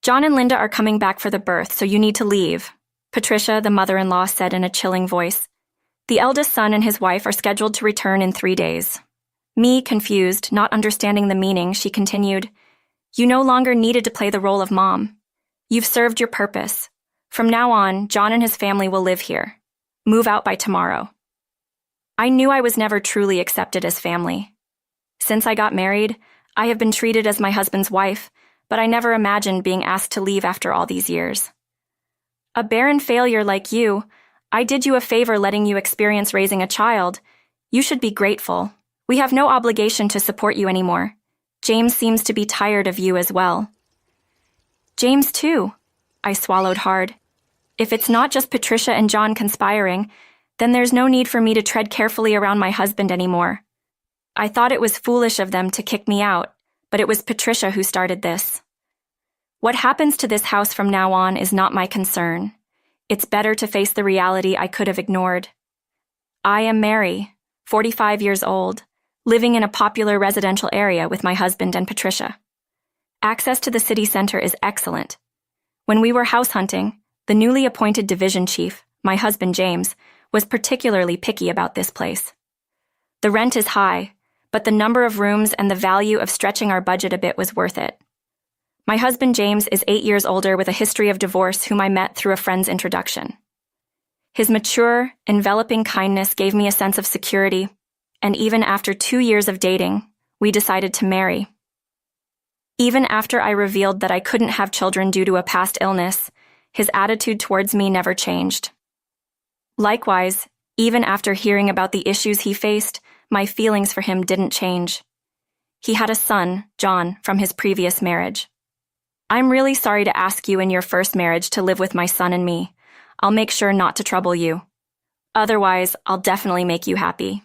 John and Linda are coming back for the birth, so you need to leave, Patricia, the mother-in-law, said in a chilling voice. The eldest son and his wife are scheduled to return in 3 days. Me, confused, not understanding the meaning, she continued, You no longer needed to play the role of mom. You've served your purpose. From now on, John and his family will live here. Move out by tomorrow. I knew I was never truly accepted as family. Since I got married, I have been treated as my husband's wife, but I never imagined being asked to leave after all these years. A barren failure like you, I did you a favor letting you experience raising a child. You should be grateful. We have no obligation to support you anymore. James seems to be tired of you as well. James too. I swallowed hard. If it's not just Patricia and John conspiring, then there's no need for me to tread carefully around my husband anymore. I thought it was foolish of them to kick me out, but it was Patricia who started this. What happens to this house from now on is not my concern. It's better to face the reality I could have ignored. I am Mary, 45 years old, living in a popular residential area with my husband and Patricia. Access to the city center is excellent. When we were house hunting, the newly appointed division chief, my husband James, was particularly picky about this place. The rent is high, but the number of rooms and the value of stretching our budget a bit was worth it. My husband James is 8 years older with a history of divorce whom I met through a friend's introduction. His mature, enveloping kindness gave me a sense of security, and even after 2 years of dating, we decided to marry. Even after I revealed that I couldn't have children due to a past illness, his attitude towards me never changed. Likewise, even after hearing about the issues he faced, my feelings for him didn't change. He had a son, John, from his previous marriage. I'm really sorry to ask you in your first marriage to live with my son and me. I'll make sure not to trouble you. Otherwise, I'll definitely make you happy.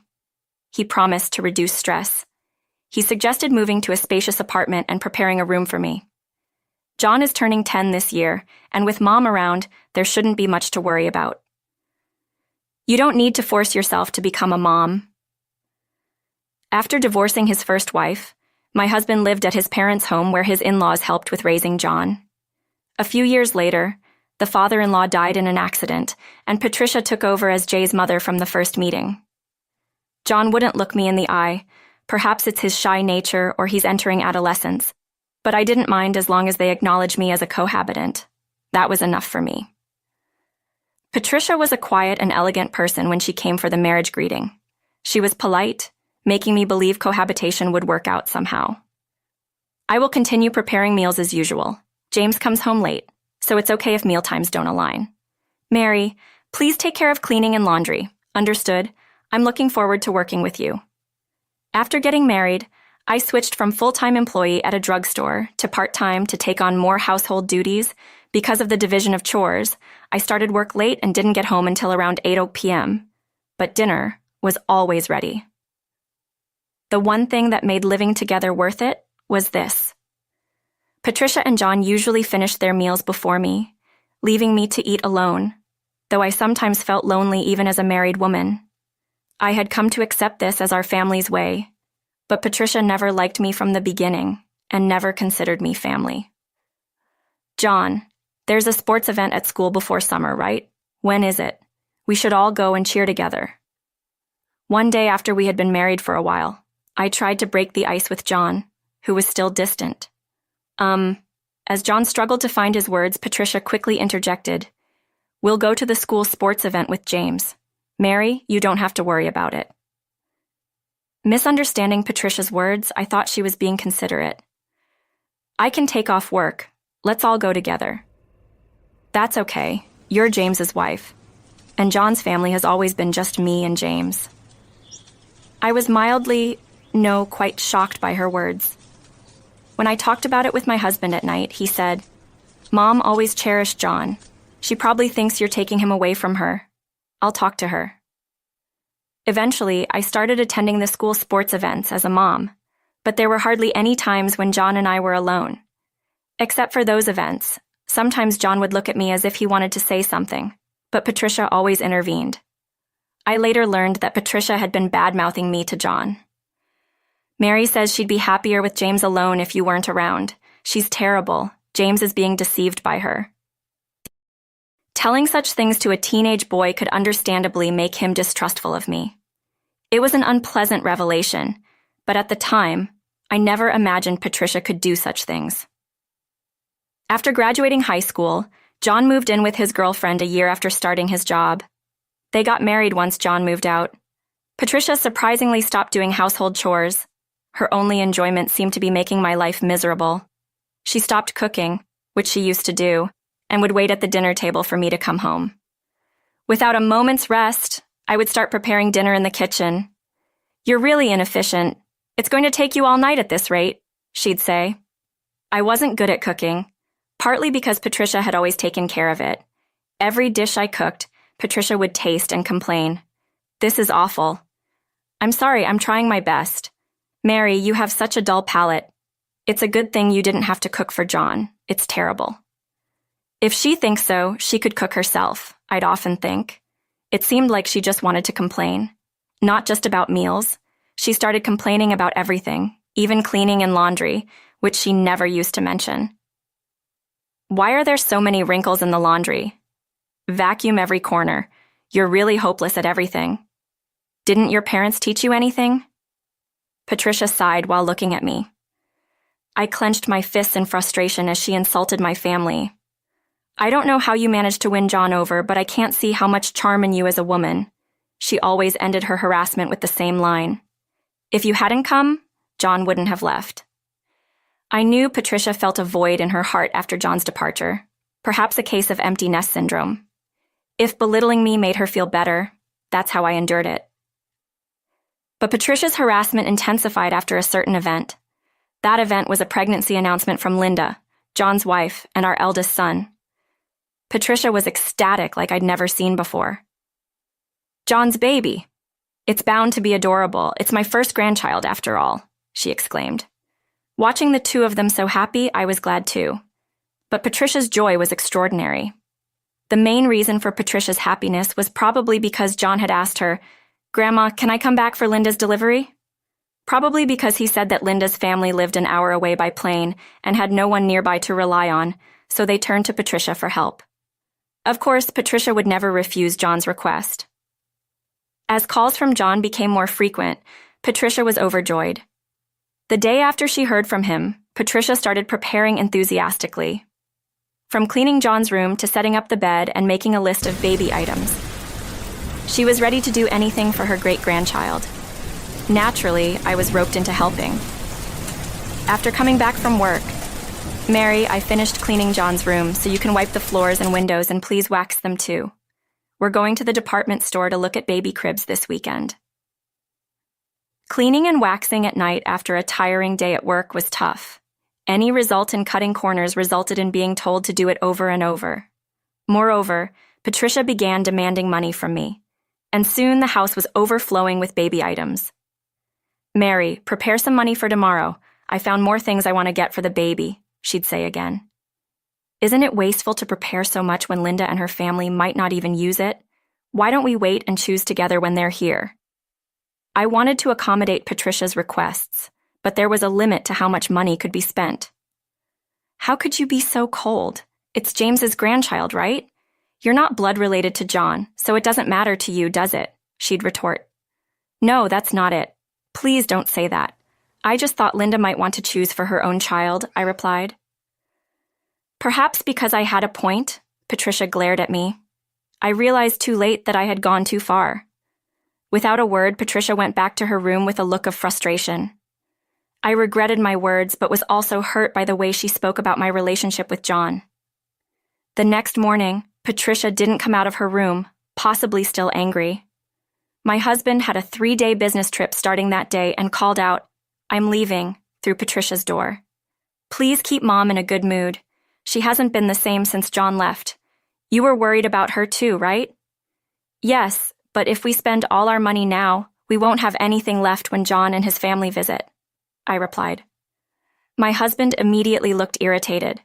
He promised to reduce stress. He suggested moving to a spacious apartment and preparing a room for me. John is turning 10 this year, and with Mom around, there shouldn't be much to worry about. You don't need to force yourself to become a mom. After divorcing his first wife, my husband lived at his parents' home where his in-laws helped with raising John. A few years later, the father-in-law died in an accident, and Patricia took over as Jay's mother from the first meeting. John wouldn't look me in the eye. Perhaps it's his shy nature or he's entering adolescence, but I didn't mind as long as they acknowledged me as a cohabitant. That was enough for me. Patricia was a quiet and elegant person when she came for the marriage greeting. She was polite, making me believe cohabitation would work out somehow. I will continue preparing meals as usual. James comes home late, so it's okay if mealtimes don't align. Mary, please take care of cleaning and laundry. Understood? I'm looking forward to working with you. After getting married, I switched from full-time employee at a drugstore to part-time to take on more household duties. Because of the division of chores, I started work late and didn't get home until around 8 p.m. But dinner was always ready. The one thing that made living together worth it was this. Patricia and John usually finished their meals before me, leaving me to eat alone, though I sometimes felt lonely even as a married woman. I had come to accept this as our family's way, but Patricia never liked me from the beginning and never considered me family. John, there's a sports event at school before summer, right? When is it? We should all go and cheer together. One day after we had been married for a while, I tried to break the ice with John, who was still distant. As John struggled to find his words, Patricia quickly interjected, We'll go to the school sports event with James. Mary, you don't have to worry about it. Misunderstanding Patricia's words, I thought she was being considerate. I can take off work. Let's all go together. That's okay. You're James's wife. And John's family has always been just me and James. I was quite shocked by her words. When I talked about it with my husband at night, he said, Mom always cherished John. She probably thinks you're taking him away from her. I'll talk to her. Eventually, I started attending the school sports events as a mom, but there were hardly any times when John and I were alone. Except for those events, sometimes John would look at me as if he wanted to say something, but Patricia always intervened. I later learned that Patricia had been bad-mouthing me to John. Mary says she'd be happier with James alone if you weren't around. She's terrible. James is being deceived by her. Telling such things to a teenage boy could understandably make him distrustful of me. It was an unpleasant revelation, but at the time, I never imagined Patricia could do such things. After graduating high school, John moved in with his girlfriend a year after starting his job. They got married once John moved out. Patricia surprisingly stopped doing household chores. Her only enjoyment seemed to be making my life miserable. She stopped cooking, which she used to do, and would wait at the dinner table for me to come home. Without a moment's rest, I would start preparing dinner in the kitchen. "You're really inefficient. It's going to take you all night at this rate," she'd say. I wasn't good at cooking, partly because Patricia had always taken care of it. Every dish I cooked, Patricia would taste and complain. "This is awful." "I'm sorry, I'm trying my best." "Mary, you have such a dull palate. It's a good thing you didn't have to cook for John. It's terrible." If she thinks so, she could cook herself, I'd often think. It seemed like she just wanted to complain. Not just about meals. She started complaining about everything, even cleaning and laundry, which she never used to mention. "Why are there so many wrinkles in the laundry?" "Vacuum every corner. You're really hopeless at everything." "Didn't your parents teach you anything?" Patricia sighed while looking at me. I clenched my fists in frustration as she insulted my family. "I don't know how you managed to win John over, but I can't see how much charm in you as a woman." She always ended her harassment with the same line. "If you hadn't come, John wouldn't have left." I knew Patricia felt a void in her heart after John's departure, perhaps a case of empty nest syndrome. If belittling me made her feel better, that's how I endured it. But Patricia's harassment intensified after a certain event. That event was a pregnancy announcement from Linda, John's wife, and our eldest son. Patricia was ecstatic like I'd never seen before. "John's baby. It's bound to be adorable. It's my first grandchild, after all," she exclaimed. Watching the two of them so happy, I was glad too. But Patricia's joy was extraordinary. The main reason for Patricia's happiness was probably because John had asked her, "Grandma, can I come back for Linda's delivery?" Probably because he said that Linda's family lived an hour away by plane and had no one nearby to rely on, so they turned to Patricia for help. Of course, Patricia would never refuse John's request. As calls from John became more frequent, Patricia was overjoyed. The day after she heard from him, Patricia started preparing enthusiastically. From cleaning John's room to setting up the bed and making a list of baby items. She was ready to do anything for her great-grandchild. Naturally, I was roped into helping. After coming back from work, "Mary, I finished cleaning John's room, so you can wipe the floors and windows and please wax them too. We're going to the department store to look at baby cribs this weekend." Cleaning and waxing at night after a tiring day at work was tough. Any result in cutting corners resulted in being told to do it over and over. Moreover, Patricia began demanding money from me, and soon the house was overflowing with baby items. "Mary, prepare some money for tomorrow. I found more things I want to get for the baby," she'd say again. "Isn't it wasteful to prepare so much when Linda and her family might not even use it? Why don't we wait and choose together when they're here?" I wanted to accommodate Patricia's requests, but there was a limit to how much money could be spent. "How could you be so cold? It's James's grandchild, right? You're not blood related to John, so it doesn't matter to you, does it?" she'd retort. "No, that's not it. Please don't say that. I just thought Linda might want to choose for her own child," I replied. Perhaps because I had a point, Patricia glared at me. I realized too late that I had gone too far. Without a word, Patricia went back to her room with a look of frustration. I regretted my words, but was also hurt by the way she spoke about my relationship with John. The next morning, Patricia didn't come out of her room, possibly still angry. My husband had a 3-day business trip starting that day and called out, "I'm leaving," through Patricia's door. "Please keep Mom in a good mood. She hasn't been the same since John left. You were worried about her too, right?" "Yes, but if we spend all our money now, we won't have anything left when John and his family visit," I replied. My husband immediately looked irritated.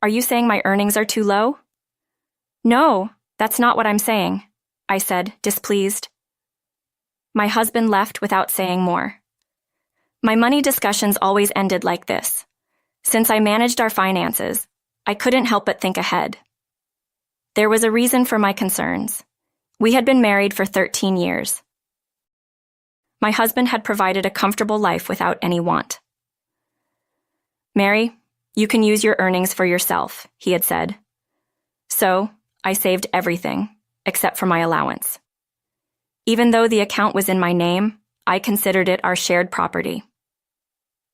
"Are you saying my earnings are too low?" "No, that's not what I'm saying," I said, displeased. My husband left without saying more. My money discussions always ended like this. Since I managed our finances, I couldn't help but think ahead. There was a reason for my concerns. We had been married for 13 years. My husband had provided a comfortable life without any want. "Mary, you can use your earnings for yourself," he had said. So, I saved everything, except for my allowance. Even though the account was in my name, I considered it our shared property.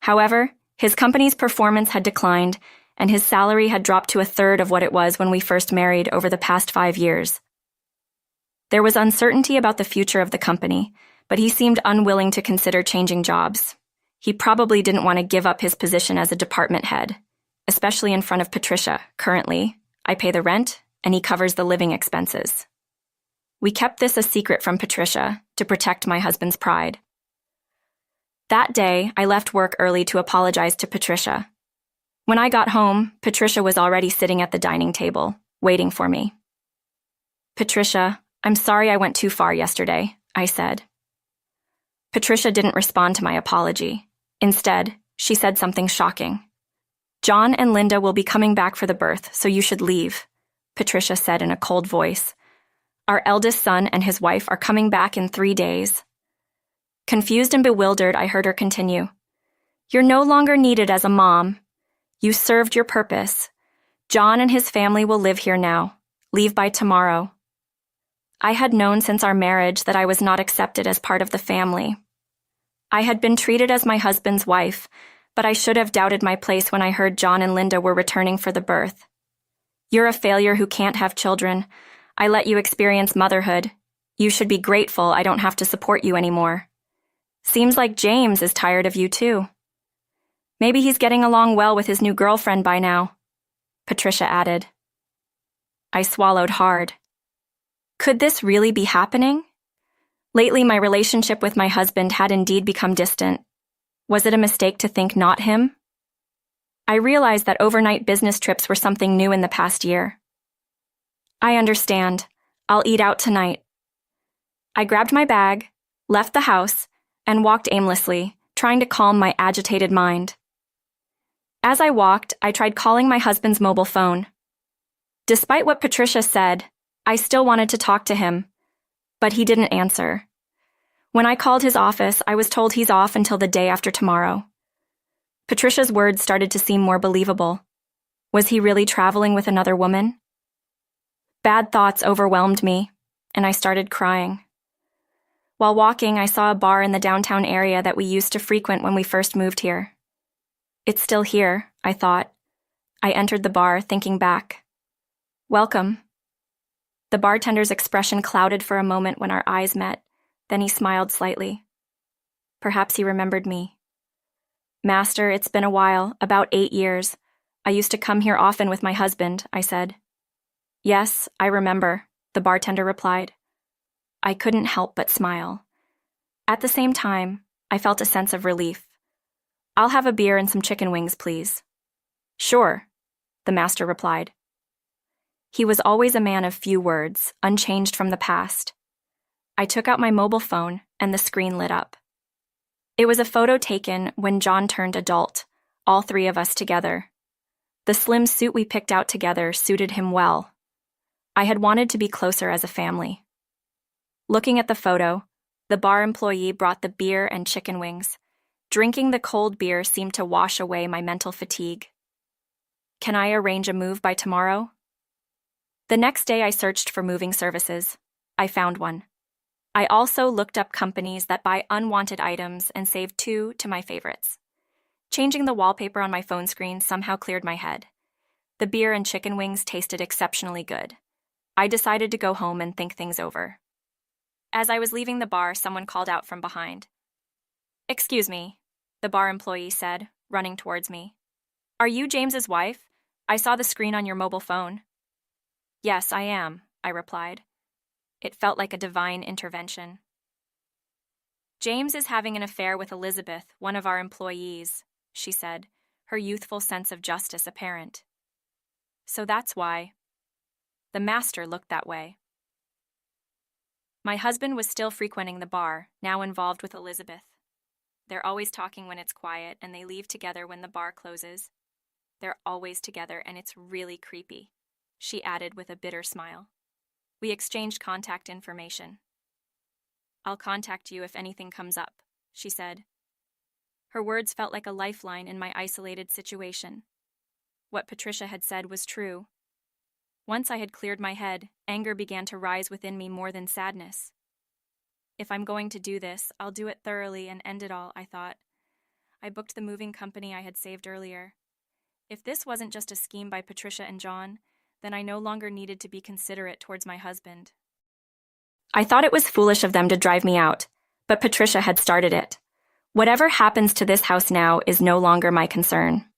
However, his company's performance had declined, and his salary had dropped to a third of what it was when we first married over the past 5 years. There was uncertainty about the future of the company, but he seemed unwilling to consider changing jobs. He probably didn't want to give up his position as a department head, especially in front of Patricia. Currently, I pay the rent, and he covers the living expenses. We kept this a secret from Patricia to protect my husband's pride. That day, I left work early to apologize to Patricia. When I got home, Patricia was already sitting at the dining table, waiting for me. "Patricia, I'm sorry I went too far yesterday," I said. Patricia didn't respond to my apology. Instead, she said something shocking. "John and Linda will be coming back for the birth, so you should leave," Patricia said in a cold voice. "Our eldest son and his wife are coming back in 3 days." Confused and bewildered, I heard her continue. "You're no longer needed as a mom. You served your purpose. John and his family will live here now. Leave by tomorrow." I had known since our marriage that I was not accepted as part of the family. I had been treated as my husband's wife, but I should have doubted my place when I heard John and Linda were returning for the birth. "You're a failure who can't have children. I let you experience motherhood. You should be grateful I don't have to support you anymore. Seems like James is tired of you too. Maybe he's getting along well with his new girlfriend by now," Patricia added. I swallowed hard. Could this really be happening? Lately, my relationship with my husband had indeed become distant. Was it a mistake to think not him? I realized that overnight business trips were something new in the past year. "I understand. I'll eat out tonight." I grabbed my bag, left the house, and walked aimlessly, trying to calm my agitated mind. As I walked, I tried calling my husband's mobile phone. Despite what Patricia said, I still wanted to talk to him, but he didn't answer. When I called his office, I was told he's off until the day after tomorrow. Patricia's words started to seem more believable. Was he really traveling with another woman? Bad thoughts overwhelmed me, and I started crying. While walking, I saw a bar in the downtown area that we used to frequent when we first moved here. It's still here, I thought. I entered the bar, thinking back. "Welcome." The bartender's expression clouded for a moment when our eyes met, then he smiled slightly. Perhaps he remembered me. "Master, it's been a while, about 8 years. I used to come here often with my husband," I said. "Yes, I remember," the bartender replied. I couldn't help but smile. At the same time, I felt a sense of relief. "I'll have a beer and some chicken wings, please." "Sure," the master replied. He was always a man of few words, unchanged from the past. I took out my mobile phone, and the screen lit up. It was a photo taken when John turned adult, all 3 of us together. The slim suit we picked out together suited him well. I had wanted to be closer as a family. Looking at the photo, the bar employee brought the beer and chicken wings. Drinking the cold beer seemed to wash away my mental fatigue. "Can I arrange a move by tomorrow?" The next day I searched for moving services. I found one. I also looked up companies that buy unwanted items and saved 2 to my favorites. Changing the wallpaper on my phone screen somehow cleared my head. The beer and chicken wings tasted exceptionally good. I decided to go home and think things over. As I was leaving the bar, someone called out from behind. "Excuse me," the bar employee said, running towards me. "Are you James's wife? I saw the screen on your mobile phone." "Yes, I am," I replied. It felt like a divine intervention. "James is having an affair with Elizabeth, one of our employees," she said, her youthful sense of justice apparent. "So that's why." The master looked that way. My husband was still frequenting the bar, now involved with Elizabeth. They're always talking when it's quiet, and they leave together when the bar closes. They're always together, and it's really creepy," she added with a bitter smile. We exchanged contact information. "I'll contact you if anything comes up," she said. Her words felt like a lifeline in my isolated situation. What Patricia had said was true. Once I had cleared my head, anger began to rise within me more than sadness. If I'm going to do this, I'll do it thoroughly and end it all, I thought. I booked the moving company I had saved earlier. If this wasn't just a scheme by Patricia and John, then I no longer needed to be considerate towards my husband. I thought it was foolish of them to drive me out, but Patricia had started it. Whatever happens to this house now is no longer my concern.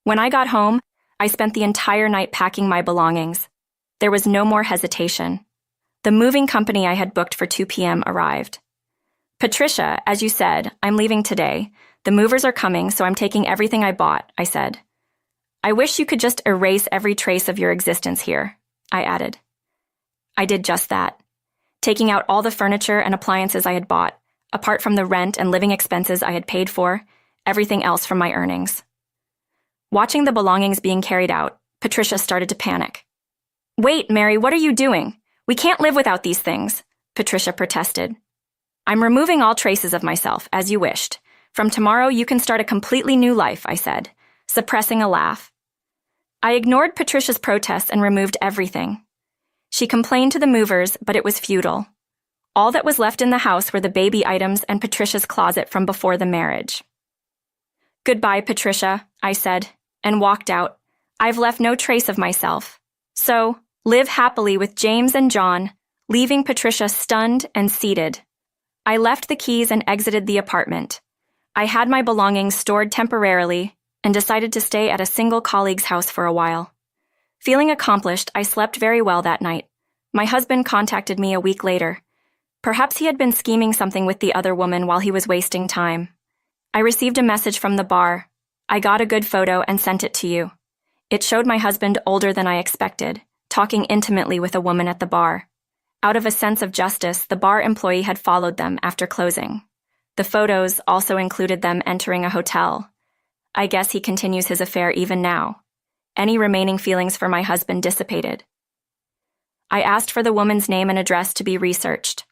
When I got home, I spent the entire night packing my belongings. There was no more hesitation. The moving company I had booked for 2 p.m. arrived. "Patricia, as you said, I'm leaving today. The movers are coming, so I'm taking everything I bought," I said. "I wish you could just erase every trace of your existence here," I added. I did just that, taking out all the furniture and appliances I had bought, apart from the rent and living expenses I had paid for, everything else from my earnings. Watching the belongings being carried out, Patricia started to panic. "Wait, Mary, what are you doing? We can't live without these things," Patricia protested. "I'm removing all traces of myself, as you wished. From tomorrow, you can start a completely new life," I said, suppressing a laugh. I ignored Patricia's protests and removed everything. She complained to the movers, but it was futile. All that was left in the house were the baby items and Patricia's closet from before the marriage. "Goodbye, Patricia," I said, and walked out. "I've left no trace of myself. So, live happily with James and John," leaving Patricia stunned and seated. I left the keys and exited the apartment. I had my belongings stored temporarily and decided to stay at a single colleague's house for a while. Feeling accomplished, I slept very well that night. My husband contacted me a week later. Perhaps he had been scheming something with the other woman while he was wasting time. I received a message from the bar. I got a good photo and sent it to you. It showed my husband older than I expected, talking intimately with a woman at the bar. Out of a sense of justice, the bar employee had followed them after closing. The photos also included them entering a hotel. I guess he continues his affair even now. Any remaining feelings for my husband dissipated. I asked for the woman's name and address to be researched.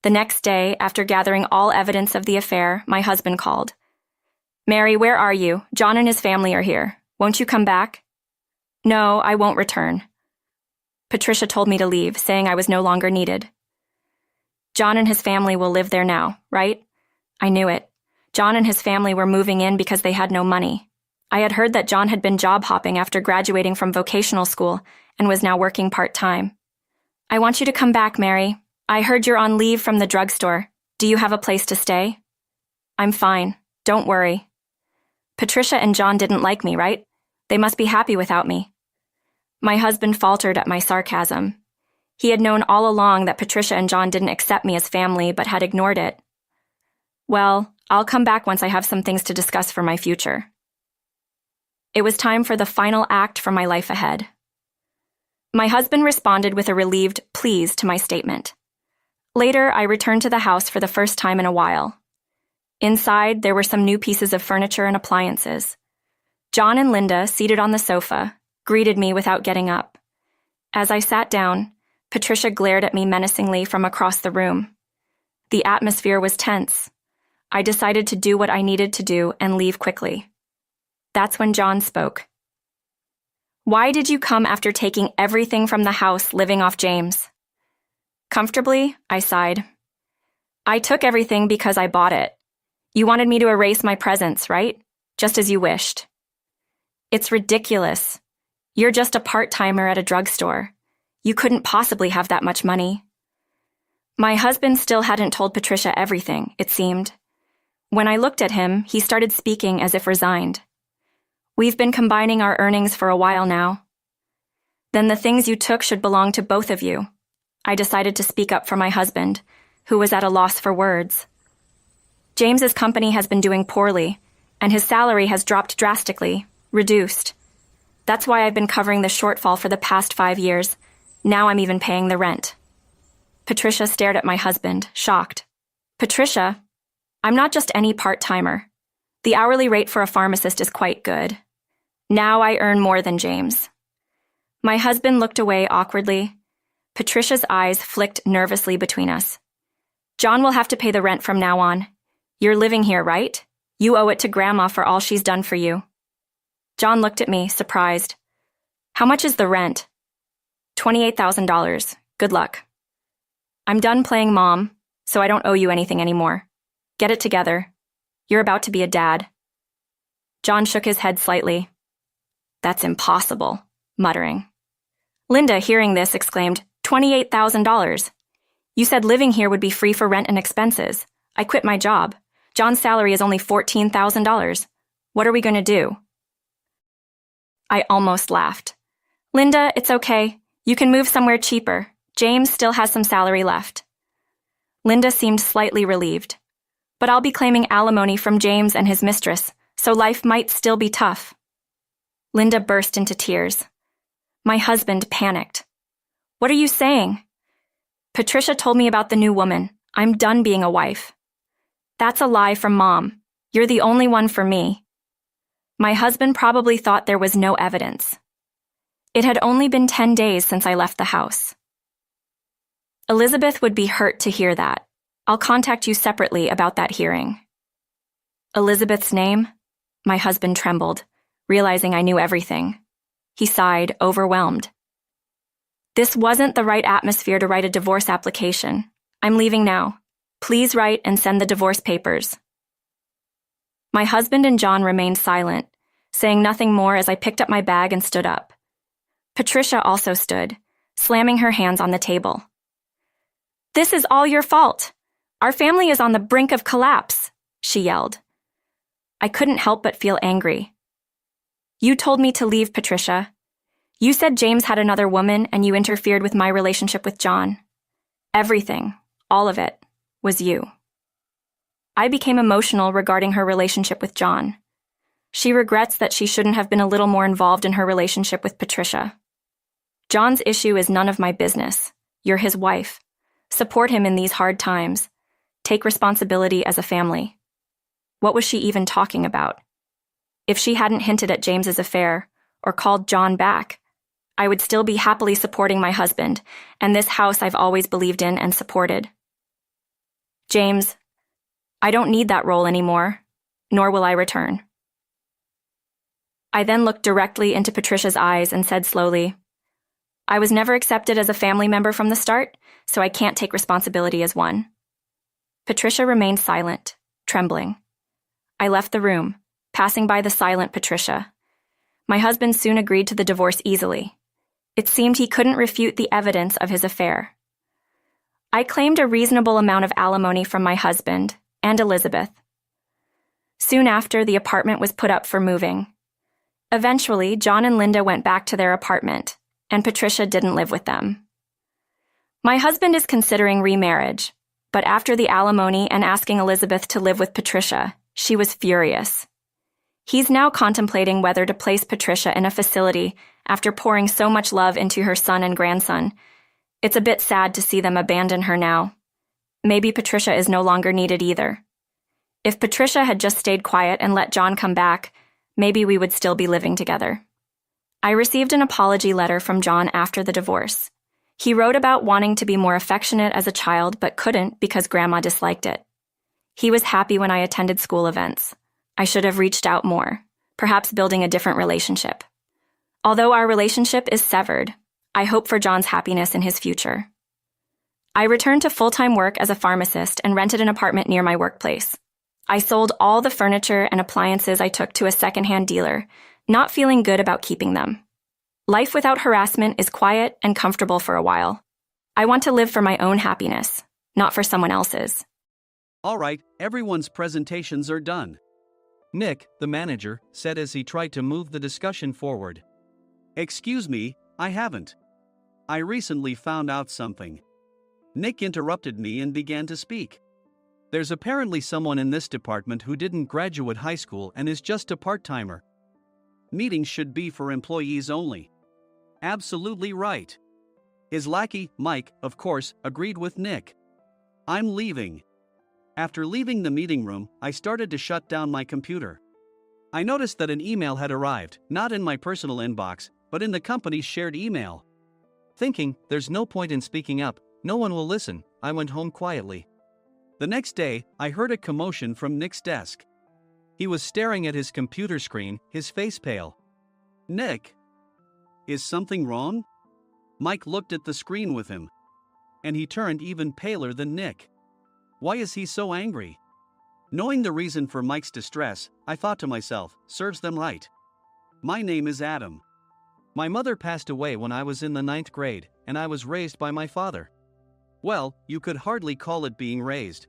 The next day, after gathering all evidence of the affair, my husband called. "Mary, where are you? John and his family are here. Won't you come back?" "No, I won't return." Patricia told me to leave, saying I was no longer needed. "John and his family will live there now, right?" I knew it. John and his family were moving in because they had no money. I had heard that John had been job hopping after graduating from vocational school and was now working part-time. "I want you to come back, Mary. I heard you're on leave from the drugstore. Do you have a place to stay?" "I'm fine. Don't worry." Patricia and John didn't like me, right? They must be happy without me. My husband faltered at my sarcasm. He had known all along that Patricia and John didn't accept me as family, but had ignored it. "Well, I'll come back once I have some things to discuss for my future." It was time for the final act for my life ahead. My husband responded with a relieved "please" to my statement. Later, I returned to the house for the first time in a while. Inside, there were some new pieces of furniture and appliances. John and Linda, seated on the sofa, greeted me without getting up. As I sat down, Patricia glared at me menacingly from across the room. The atmosphere was tense. I decided to do what I needed to do and leave quickly. That's when John spoke. "Why did you come after taking everything from the house living off James?" "Comfortably," I sighed. "I took everything because I bought it. You wanted me to erase my presence, right? Just as you wished." "It's ridiculous. You're just a part-timer at a drugstore. You couldn't possibly have that much money." My husband still hadn't told Patricia everything, it seemed. When I looked at him, he started speaking as if resigned. "We've been combining our earnings for a while now." "Then the things you took should belong to both of you." I decided to speak up for my husband, who was at a loss for words. "James's company has been doing poorly, and his salary has dropped drastically, reduced. That's why I've been covering the shortfall for the past 5 years. Now I'm even paying the rent." Patricia stared at my husband, shocked. "Patricia, I'm not just any part-timer. The hourly rate for a pharmacist is quite good. Now I earn more than James. My husband looked away awkwardly. Patricia's eyes flicked nervously between us. John will have to pay the rent from now on. You're living here, right? You owe it to Grandma for all she's done for you. John looked at me, surprised. How much is the rent? $28,000. Good luck. I'm done playing mom, so I don't owe you anything anymore. Get it together. You're about to be a dad. John shook his head slightly. That's impossible, muttering. Linda, hearing this, exclaimed, $28,000. You said living here would be free for rent and expenses. I quit my job. John's salary is only $14,000. What are we going to do? I almost laughed. Linda, it's okay. You can move somewhere cheaper. James still has some salary left. Linda seemed slightly relieved. But I'll be claiming alimony from James and his mistress, so life might still be tough. Linda burst into tears. My husband panicked. What are you saying? Patricia told me about the new woman. I'm done being a wife. That's a lie from Mom. You're the only one for me. My husband probably thought there was no evidence. It had only been 10 days since I left the house. Elizabeth would be hurt to hear that. I'll contact you separately about that hearing. Elizabeth's name? My husband trembled, realizing I knew everything. He sighed, overwhelmed. This wasn't the right atmosphere to write a divorce application. I'm leaving now. Please write and send the divorce papers. My husband and John remained silent, saying nothing more as I picked up my bag and stood up. Patricia also stood, slamming her hands on the table. This is all your fault. Our family is on the brink of collapse, she yelled. I couldn't help but feel angry. You told me to leave, Patricia. You said James had another woman and you interfered with my relationship with John. Everything, all of it, was you. I became emotional regarding her relationship with John. She regrets that she shouldn't have been a little more involved in her relationship with Patricia. John's issue is none of my business. You're his wife. Support him in these hard times. Take responsibility as a family. What was she even talking about? If she hadn't hinted at James's affair or called John back, I would still be happily supporting my husband and this house I've always believed in and supported. James, I don't need that role anymore, nor will I return. I then looked directly into Patricia's eyes and said slowly, I was never accepted as a family member from the start, so I can't take responsibility as one. Patricia remained silent, trembling. I left the room, passing by the silent Patricia. My husband soon agreed to the divorce easily. It seemed he couldn't refute the evidence of his affair. I claimed a reasonable amount of alimony from my husband and Elizabeth. Soon after, the apartment was put up for moving. Eventually, John and Linda went back to their apartment, and Patricia didn't live with them. My husband is considering remarriage, but after the alimony and asking Elizabeth to live with Patricia, she was furious. He's now contemplating whether to place Patricia in a facility after pouring so much love into her son and grandson. It's a bit sad to see them abandon her now. Maybe Patricia is no longer needed either. If Patricia had just stayed quiet and let John come back, maybe we would still be living together. I received an apology letter from John after the divorce. He wrote about wanting to be more affectionate as a child but couldn't because Grandma disliked it. He was happy when I attended school events. I should have reached out more, perhaps building a different relationship. Although our relationship is severed, I hope for John's happiness in his future. I returned to full-time work as a pharmacist and rented an apartment near my workplace. I sold all the furniture and appliances I took to a secondhand dealer, not feeling good about keeping them. Life without harassment is quiet and comfortable for a while. I want to live for my own happiness, not for someone else's. All right, everyone's presentations are done. Nick, the manager, said as he tried to move the discussion forward. Excuse me, I haven't. I recently found out something. Nick interrupted me and began to speak. There's apparently someone in this department who didn't graduate high school and is just a part-timer. Meetings should be for employees only. Absolutely right. His lackey, Mike, of course, agreed with Nick. I'm leaving. After leaving the meeting room, I started to shut down my computer. I noticed that an email had arrived, not in my personal inbox, but in the company's shared email. Thinking, there's no point in speaking up, no one will listen, I went home quietly. The next day, I heard a commotion from Nick's desk. He was staring at his computer screen, his face pale. "Nick? Is something wrong?" Mike looked at the screen with him. And he turned even paler than Nick. Why is he so angry? Knowing the reason for Mike's distress, I thought to myself, serves them right. My name is Adam. My mother passed away when I was in the 9th grade, and I was raised by my father. Well, you could hardly call it being raised.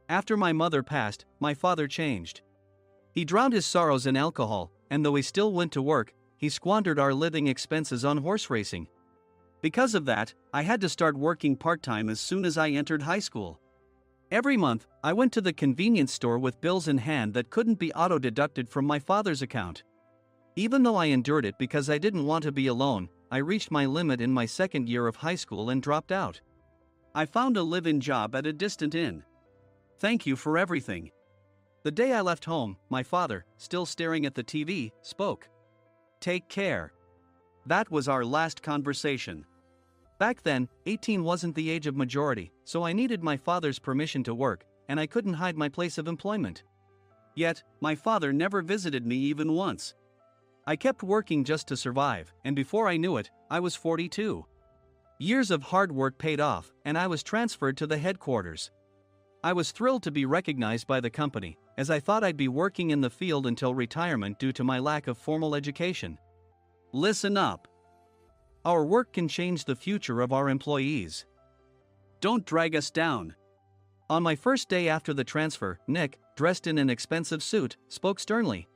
After my mother passed, my father changed. He drowned his sorrows in alcohol, and though he still went to work, he squandered our living expenses on horse racing. Because of that, I had to start working part-time as soon as I entered high school. Every month, I went to the convenience store with bills in hand that couldn't be auto-deducted from my father's account. Even though I endured it because I didn't want to be alone, I reached my limit in my second year of high school and dropped out. I found a live-in job at a distant inn. Thank you for everything. The day I left home, my father, still staring at the TV, spoke. Take care. That was our last conversation. Back then, 18 wasn't the age of majority, so I needed my father's permission to work, and I couldn't hide my place of employment. Yet, my father never visited me even once. I kept working just to survive, and before I knew it, I was 42. Years of hard work paid off, and I was transferred to the headquarters. I was thrilled to be recognized by the company, as I thought I'd be working in the field until retirement due to my lack of formal education. Listen up. Our work can change the future of our employees. Don't drag us down. On my first day after the transfer, Nick, dressed in an expensive suit, spoke sternly.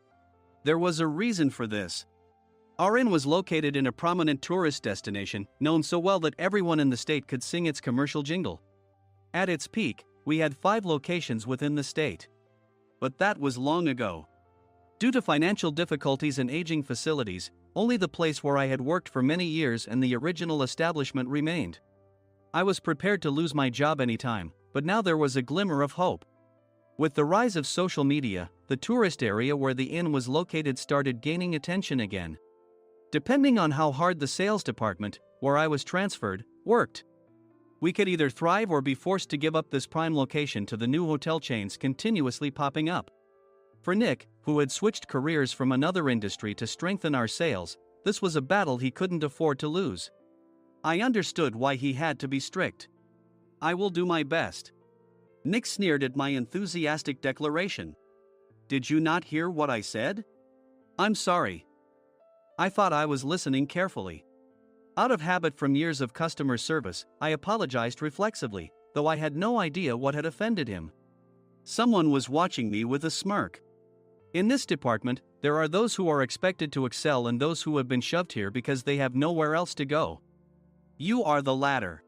There was a reason for this. Our inn was located in a prominent tourist destination, known so well that everyone in the state could sing its commercial jingle. At its peak, we had 5 locations within the state. But that was long ago. Due to financial difficulties and aging facilities, only the place where I had worked for many years and the original establishment remained. I was prepared to lose my job anytime, but now there was a glimmer of hope. With the rise of social media, the tourist area where the inn was located started gaining attention again. Depending on how hard the sales department, where I was transferred, worked, we could either thrive or be forced to give up this prime location to the new hotel chains continuously popping up. For Nick, who had switched careers from another industry to strengthen our sales, this was a battle he couldn't afford to lose. I understood why he had to be strict. I will do my best. Nick sneered at my enthusiastic declaration. Did you not hear what I said? I'm sorry. I thought I was listening carefully. Out of habit from years of customer service, I apologized reflexively, though I had no idea what had offended him. Someone was watching me with a smirk. In this department, there are those who are expected to excel and those who have been shoved here because they have nowhere else to go. You are the latter.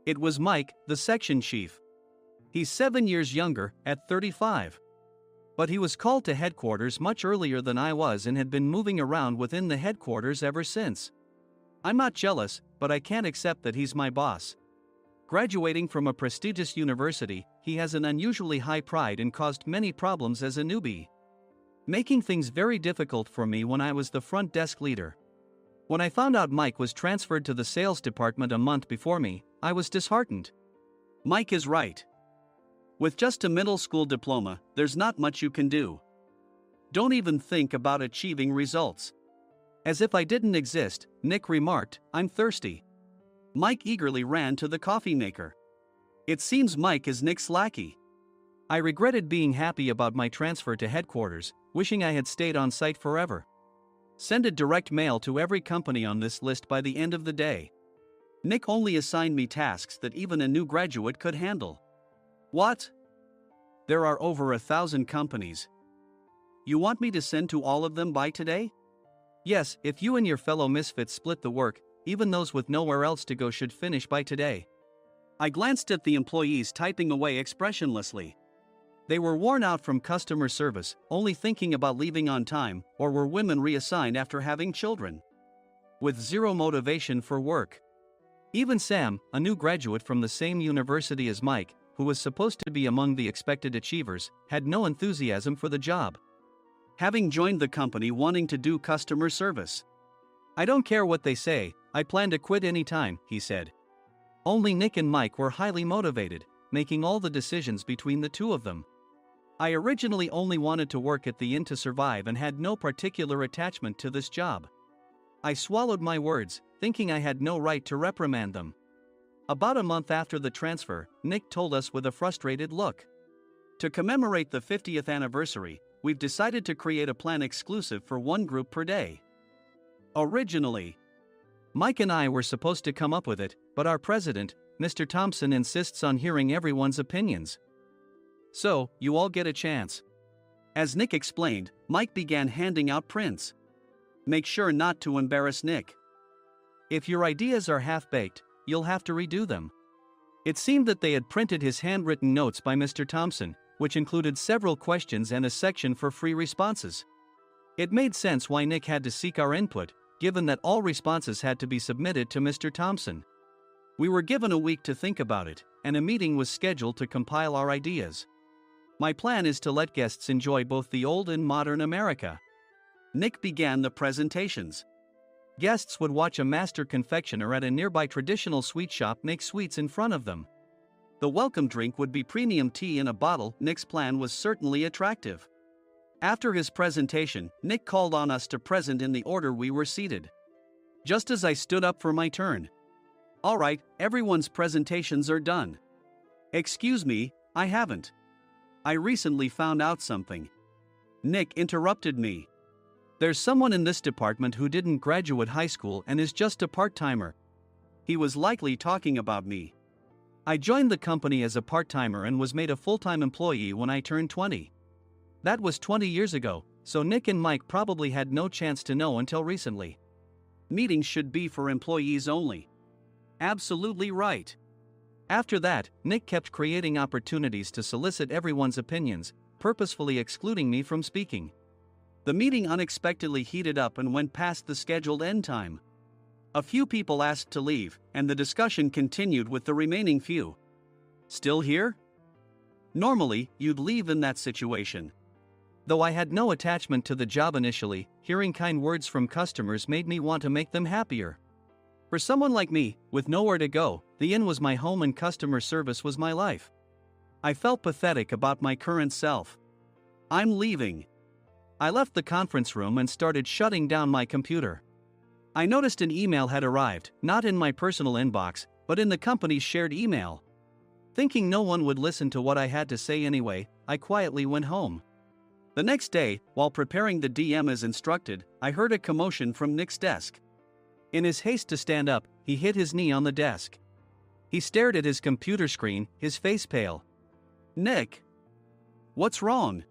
It was Mike, the section chief. He's 7 years younger, at 35. But he was called to headquarters much earlier than I was and had been moving around within the headquarters ever since. I'm not jealous, but I can't accept that he's my boss. Graduating from a prestigious university, he has an unusually high pride and caused many problems as a newbie, making things very difficult for me when I was the front desk leader. When I found out Mike was transferred to the sales department a month before me, I was disheartened. Mike is right. With just a middle school diploma, there's not much you can do. Don't even think about achieving results. As if I didn't exist, Nick remarked, I'm thirsty. Mike eagerly ran to the coffee maker. It seems Mike is Nick's lackey. I regretted being happy about my transfer to headquarters, wishing I had stayed on site forever. Send a direct mail to every company on this list by the end of the day. Nick only assigned me tasks that even a new graduate could handle. What? There are over 1,000 companies. You want me to send to all of them by today? Yes, if you and your fellow misfits split the work, even those with nowhere else to go should finish by today. I glanced at the employees typing away expressionlessly. They were worn out from customer service, only thinking about leaving on time, or were women reassigned after having children, with zero motivation for work. Even Sam, a new graduate from the same university as Mike, who was supposed to be among the expected achievers, had no enthusiasm for the job. having joined the company wanting to do customer service. I don't care what they say, I plan to quit anytime, he said. Only Nick and Mike were highly motivated, making all the decisions between the two of them. I originally only wanted to work at the inn to survive and had no particular attachment to this job. I swallowed my words, thinking I had no right to reprimand them. About a month after the transfer, Nick told us with a frustrated look. To commemorate the 50th anniversary, we've decided to create a plan exclusive for one group per day. Originally, Mike and I were supposed to come up with it, but our president, Mr. Thompson, insists on hearing everyone's opinions. So, you all get a chance. As Nick explained, Mike began handing out prints. Make sure not to embarrass Nick. If your ideas are half-baked, you'll have to redo them. It seemed that they had printed his handwritten notes by Mr. Thompson, which included several questions and a section for free responses. It made sense why Nick had to seek our input, given that all responses had to be submitted to Mr. Thompson. We were given a week to think about it, and a meeting was scheduled to compile our ideas. My plan is to let guests enjoy both the old and modern America. Nick began the presentations. Guests would watch a master confectioner at a nearby traditional sweet shop make sweets in front of them. The welcome drink would be premium tea in a bottle. Nick's plan was certainly attractive. After his presentation, Nick called on us to present in the order we were seated. Just as I stood up for my turn. All right, everyone's presentations are done. Excuse me, I haven't. I recently found out something. Nick interrupted me. There's someone in this department who didn't graduate high school and is just a part-timer. He was likely talking about me. I joined the company as a part-timer and was made a full-time employee when I turned 20. That was 20 years ago, so Nick and Mike probably had no chance to know until recently. Meetings should be for employees only. Absolutely right. After that, Nick kept creating opportunities to solicit everyone's opinions, purposefully excluding me from speaking. The meeting unexpectedly heated up and went past the scheduled end time. A few people asked to leave, and the discussion continued with the remaining few. Still here? Normally, you'd leave in that situation. Though I had no attachment to the job initially, hearing kind words from customers made me want to make them happier. For someone like me, with nowhere to go, the inn was my home and customer service was my life. I felt pathetic about my current self. I'm leaving. I left the conference room and started shutting down my computer. I noticed an email had arrived, not in my personal inbox, but in the company's shared email. Thinking no one would listen to what I had to say anyway, I quietly went home. The next day, while preparing the DM as instructed, I heard a commotion from Nick's desk. In his haste to stand up, he hit his knee on the desk. He stared at his computer screen, his face pale. Nick! What's wrong?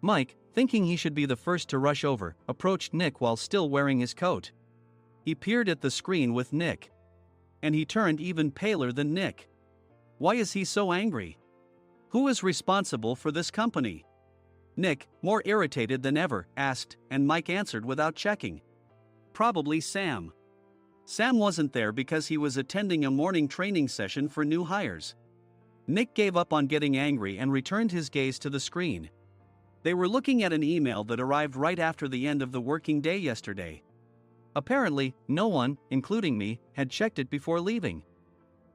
Mike, thinking he should be the first to rush over, approached Nick while still wearing his coat. He peered at the screen with Nick. And he turned even paler than Nick. Why is he so angry? Who is responsible for this company? Nick, more irritated than ever, asked, and Mike answered without checking. Probably Sam. Sam wasn't there because he was attending a morning training session for new hires. Nick gave up on getting angry and returned his gaze to the screen. They were looking at an email that arrived right after the end of the working day yesterday. Apparently, no one, including me, had checked it before leaving.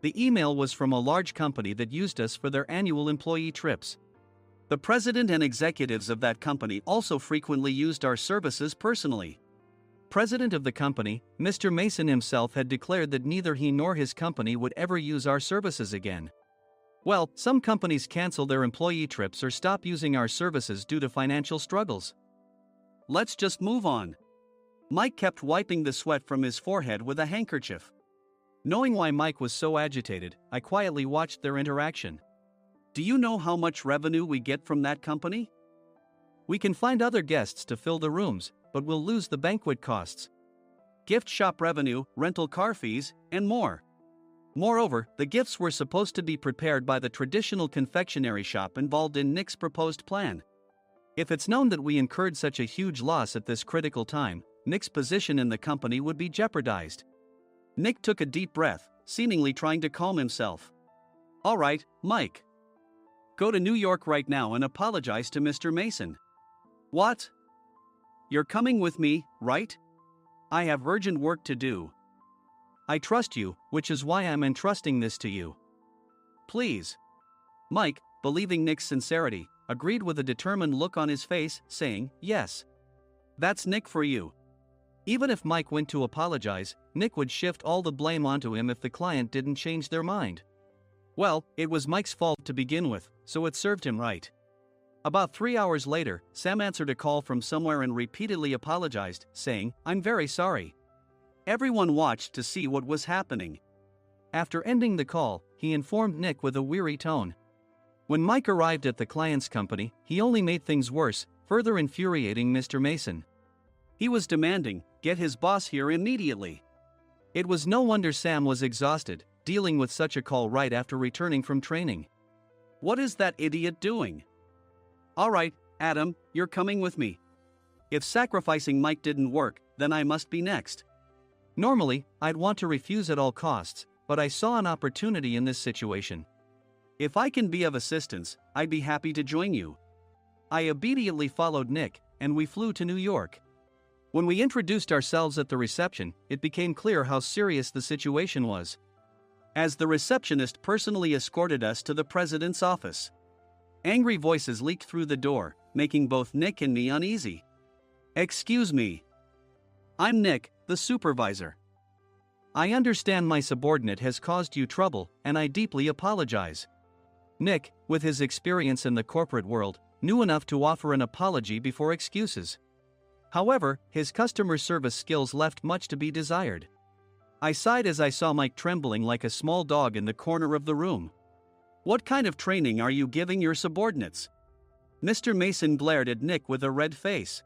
The email was from a large company that used us for their annual employee trips. The president and executives of that company also frequently used our services personally. President of the company, Mr. Mason himself, had declared that neither he nor his company would ever use our services again. Well, some companies cancel their employee trips or stop using our services due to financial struggles. Let's just move on. Mike kept wiping the sweat from his forehead with a handkerchief. Knowing why Mike was so agitated, I quietly watched their interaction. Do you know how much revenue we get from that company? We can find other guests to fill the rooms, but we'll lose the banquet costs, gift shop revenue, rental car fees, and more. Moreover, the gifts were supposed to be prepared by the traditional confectionery shop involved in Nick's proposed plan. If it's known that we incurred such a huge loss at this critical time, Nick's position in the company would be jeopardized. Nick took a deep breath, seemingly trying to calm himself. All right, Mike. Go to New York right now and apologize to Mr. Mason. What? You're coming with me, right? I have urgent work to do. I trust you, which is why I'm entrusting this to you. Please. Mike, believing Nick's sincerity, agreed with a determined look on his face, saying, yes. That's Nick for you. Even if Mike went to apologize, Nick would shift all the blame onto him if the client didn't change their mind. Well, it was Mike's fault to begin with, so it served him right. About 3 hours later, Sam answered a call from somewhere and repeatedly apologized, saying, I'm very sorry. Everyone watched to see what was happening. After ending the call, he informed Nick with a weary tone. When Mike arrived at the client's company, he only made things worse, further infuriating Mr. Mason. He was demanding, get his boss here immediately. It was no wonder Sam was exhausted, dealing with such a call right after returning from training. What is that idiot doing? All right, Adam, you're coming with me. If sacrificing Mike didn't work, then I must be next. Normally, I'd want to refuse at all costs, but I saw an opportunity in this situation. If I can be of assistance, I'd be happy to join you. I obediently followed Nick, and we flew to New York. When we introduced ourselves at the reception, it became clear how serious the situation was. As the receptionist personally escorted us to the president's office. Angry voices leaked through the door, making both Nick and me uneasy. Excuse me. I'm Nick, the supervisor. I understand my subordinate has caused you trouble, and I deeply apologize. Nick, with his experience in the corporate world, knew enough to offer an apology before excuses. However, his customer service skills left much to be desired. I sighed as I saw Mike trembling like a small dog in the corner of the room. What kind of training are you giving your subordinates? Mr. Mason glared at Nick with a red face.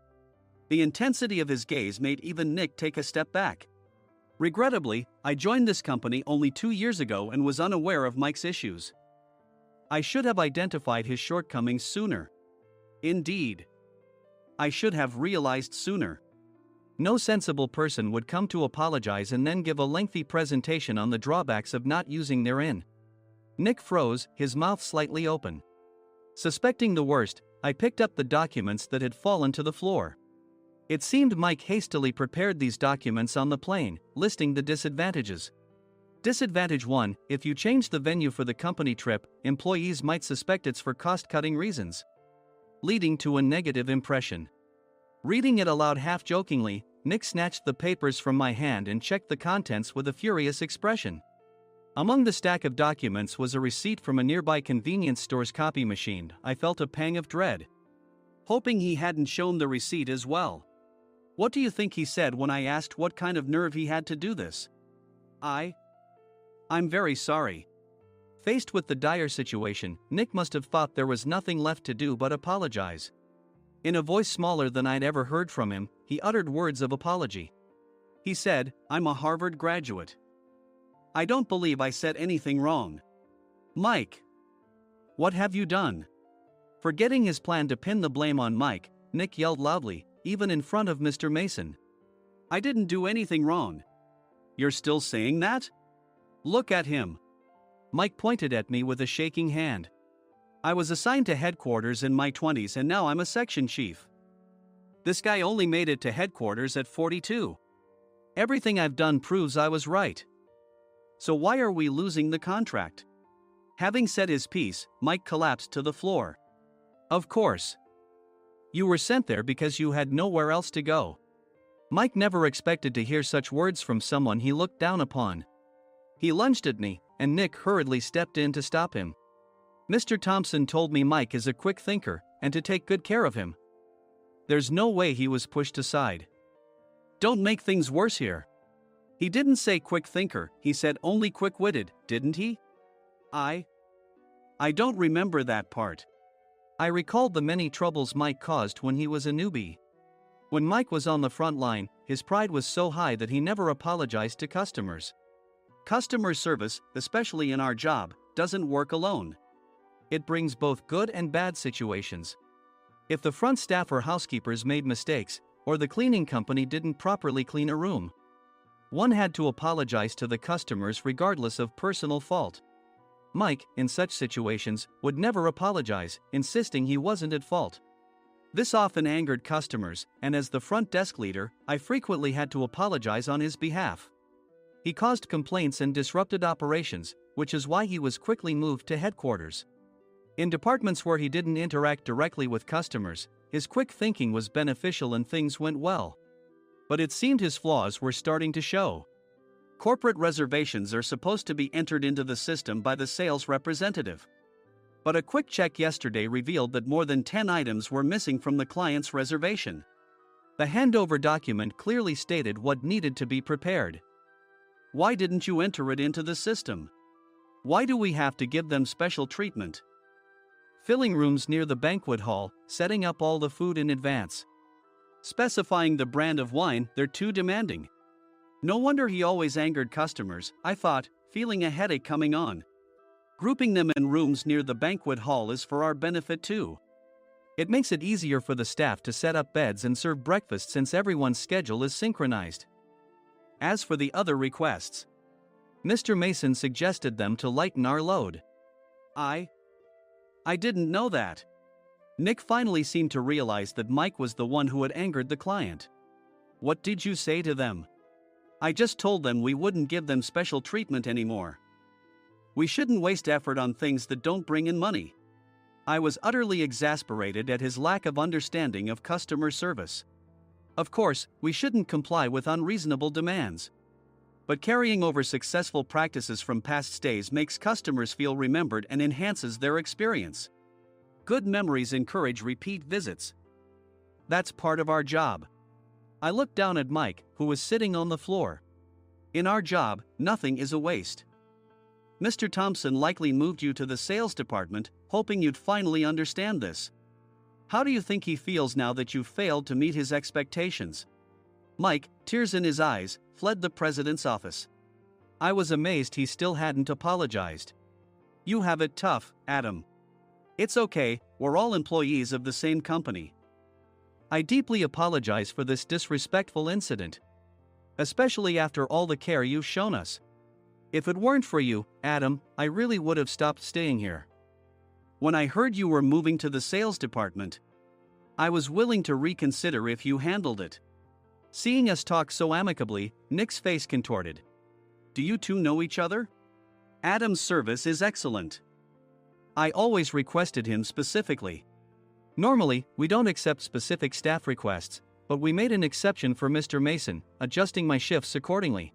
The intensity of his gaze made even Nick take a step back. Regrettably, I joined this company only 2 years ago and was unaware of Mike's issues. I should have identified his shortcomings sooner. Indeed. I should have realized sooner. No sensible person would come to apologize and then give a lengthy presentation on the drawbacks of not using their in. Nick froze, his mouth slightly open. Suspecting the worst, I picked up the documents that had fallen to the floor. It seemed Mike hastily prepared these documents on the plane, listing the disadvantages. Disadvantage 1: if you change the venue for the company trip, employees might suspect it's for cost-cutting reasons, leading to a negative impression. Reading it aloud half-jokingly, Nick snatched the papers from my hand and checked the contents with a furious expression. Among the stack of documents was a receipt from a nearby convenience store's copy machine. I felt a pang of dread, hoping he hadn't shown the receipt as well. What do you think he said when I asked what kind of nerve he had to do this? I'm very sorry. Faced with the dire situation, Nick must have thought there was nothing left to do but apologize. In a voice smaller than I'd ever heard from him, he uttered words of apology. He said, I'm a Harvard graduate. I don't believe I said anything wrong. Mike. What have you done? Forgetting his plan to pin the blame on Mike, Nick yelled loudly, even in front of Mr. Mason. I didn't do anything wrong. You're still saying that? Look at him. Mike pointed at me with a shaking hand. I was assigned to headquarters in my 20s and now I'm a section chief. This guy only made it to headquarters at 42. Everything I've done proves I was right. So why are we losing the contract? Having said his piece, Mike collapsed to the floor. Of course. You were sent there because you had nowhere else to go. Mike never expected to hear such words from someone he looked down upon. He lunged at me, and Nick hurriedly stepped in to stop him. Mr. Thompson told me Mike is a quick thinker, and to take good care of him. There's no way he was pushed aside. Don't make things worse here. He didn't say quick thinker, he said only quick-witted, didn't he? I don't remember that part. I recalled the many troubles Mike caused when he was a newbie. When Mike was on the front line, his pride was so high that he never apologized to customers. Customer service, especially in our job, doesn't work alone. It brings both good and bad situations. If the front staff or housekeepers made mistakes, or the cleaning company didn't properly clean a room, one had to apologize to the customers regardless of personal fault. Mike, in such situations, would never apologize, insisting he wasn't at fault. This often angered customers, and as the front desk leader, I frequently had to apologize on his behalf. He caused complaints and disrupted operations, which is why he was quickly moved to headquarters. In departments where he didn't interact directly with customers, his quick thinking was beneficial and things went well. But it seemed his flaws were starting to show. Corporate reservations are supposed to be entered into the system by the sales representative. But a quick check yesterday revealed that more than 10 items were missing from the client's reservation. The handover document clearly stated what needed to be prepared. Why didn't you enter it into the system? Why do we have to give them special treatment? Filling rooms near the banquet hall, setting up all the food in advance. Specifying the brand of wine, they're too demanding. No wonder he always angered customers, I thought, feeling a headache coming on. Grouping them in rooms near the banquet hall is for our benefit too. It makes it easier for the staff to set up beds and serve breakfast since everyone's schedule is synchronized. As for the other requests, Mr. Mason suggested them to lighten our load. I didn't know that. Nick finally seemed to realize that Mike was the one who had angered the client. What did you say to them? I just told them we wouldn't give them special treatment anymore. We shouldn't waste effort on things that don't bring in money. I was utterly exasperated at his lack of understanding of customer service. Of course, we shouldn't comply with unreasonable demands. But carrying over successful practices from past stays makes customers feel remembered and enhances their experience. Good memories encourage repeat visits. That's part of our job. I looked down at Mike, who was sitting on the floor. In our job, nothing is a waste. Mr. Thompson likely moved you to the sales department, hoping you'd finally understand this. How do you think he feels now that you failed to meet his expectations? Mike, tears in his eyes, fled the president's office. I was amazed he still hadn't apologized. You have it tough, Adam. It's okay, we're all employees of the same company. I deeply apologize for this disrespectful incident. Especially after all the care you've shown us. If it weren't for you, Adam, I really would have stopped staying here. When I heard you were moving to the sales department, I was willing to reconsider if you handled it. Seeing us talk so amicably, Nick's face contorted. Do you two know each other? Adam's service is excellent. I always requested him specifically. Normally, we don't accept specific staff requests, but we made an exception for Mr. Mason, adjusting my shifts accordingly.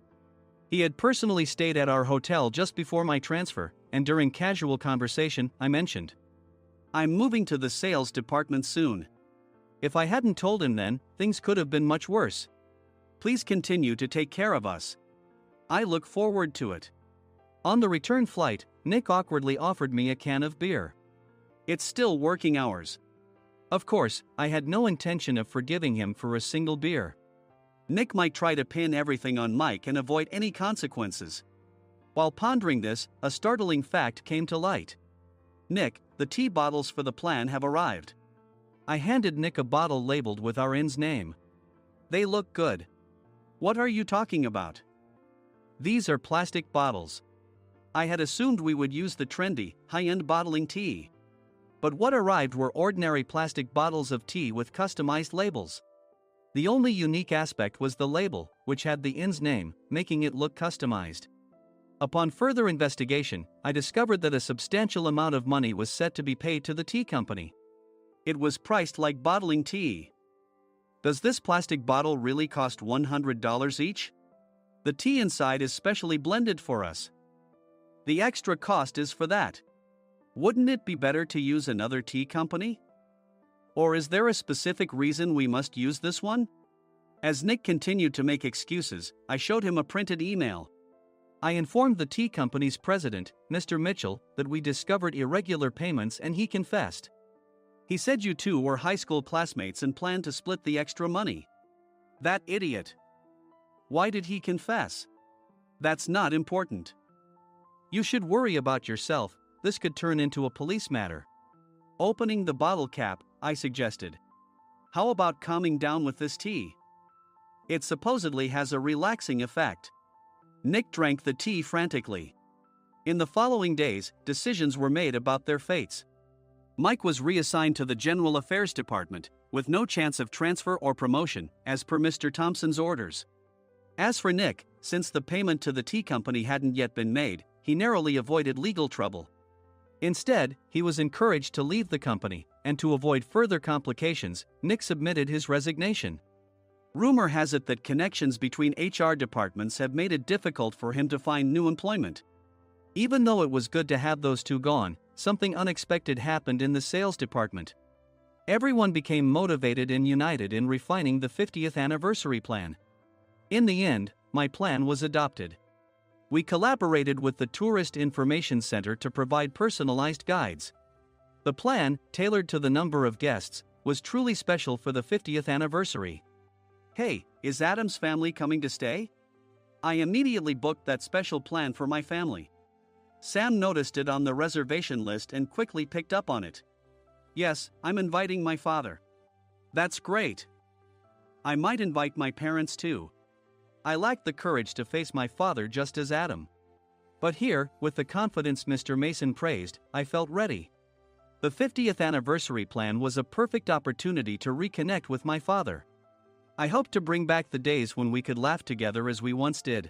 He had personally stayed at our hotel just before my transfer, and during casual conversation, I mentioned, I'm moving to the sales department soon. If I hadn't told him then, things could have been much worse. Please continue to take care of us. I look forward to it. On the return flight, Nick awkwardly offered me a can of beer. It's still working hours. Of course, I had no intention of forgiving him for a single beer. Nick might try to pin everything on Mike and avoid any consequences. While pondering this, a startling fact came to light. Nick, the tea bottles for the plan have arrived. I handed Nick a bottle labeled with our inn's name. They look good. What are you talking about? These are plastic bottles. I had assumed we would use the trendy, high-end bottling tea. But what arrived were ordinary plastic bottles of tea with customized labels. The only unique aspect was the label, which had the inn's name, making it look customized. Upon further investigation, I discovered that a substantial amount of money was set to be paid to the tea company. It was priced like bottling tea. Does this plastic bottle really cost $100 each? The tea inside is specially blended for us. The extra cost is for that. Wouldn't it be better to use another tea company? Or is there a specific reason we must use this one? As Nick continued to make excuses, I showed him a printed email. I informed the tea company's president, Mr. Mitchell, that we discovered irregular payments and he confessed. He said you two were high school classmates and planned to split the extra money. That idiot. Why did he confess? That's not important. You should worry about yourself, this could turn into a police matter. Opening the bottle cap, I suggested. How about calming down with this tea? It supposedly has a relaxing effect. Nick drank the tea frantically. In the following days, decisions were made about their fates. Mike was reassigned to the General Affairs Department, with no chance of transfer or promotion, as per Mr. Thompson's orders. As for Nick, since the payment to the tea company hadn't yet been made, he narrowly avoided legal trouble. Instead, he was encouraged to leave the company, and to avoid further complications, Nick submitted his resignation. Rumor has it that connections between HR departments have made it difficult for him to find new employment. Even though it was good to have those two gone, something unexpected happened in the sales department. Everyone became motivated and united in refining the 50th anniversary plan. In the end, my plan was adopted. We collaborated with the Tourist Information Center to provide personalized guides. The plan, tailored to the number of guests, was truly special for the 50th anniversary. Hey, is Adam's family coming to stay? I immediately booked that special plan for my family. Sam noticed it on the reservation list and quickly picked up on it. Yes, I'm inviting my father. That's great. I might invite my parents too. I lacked the courage to face my father just as Adam. But here, with the confidence Mr. Mason praised, I felt ready. The 50th anniversary plan was a perfect opportunity to reconnect with my father. I hoped to bring back the days when we could laugh together as we once did.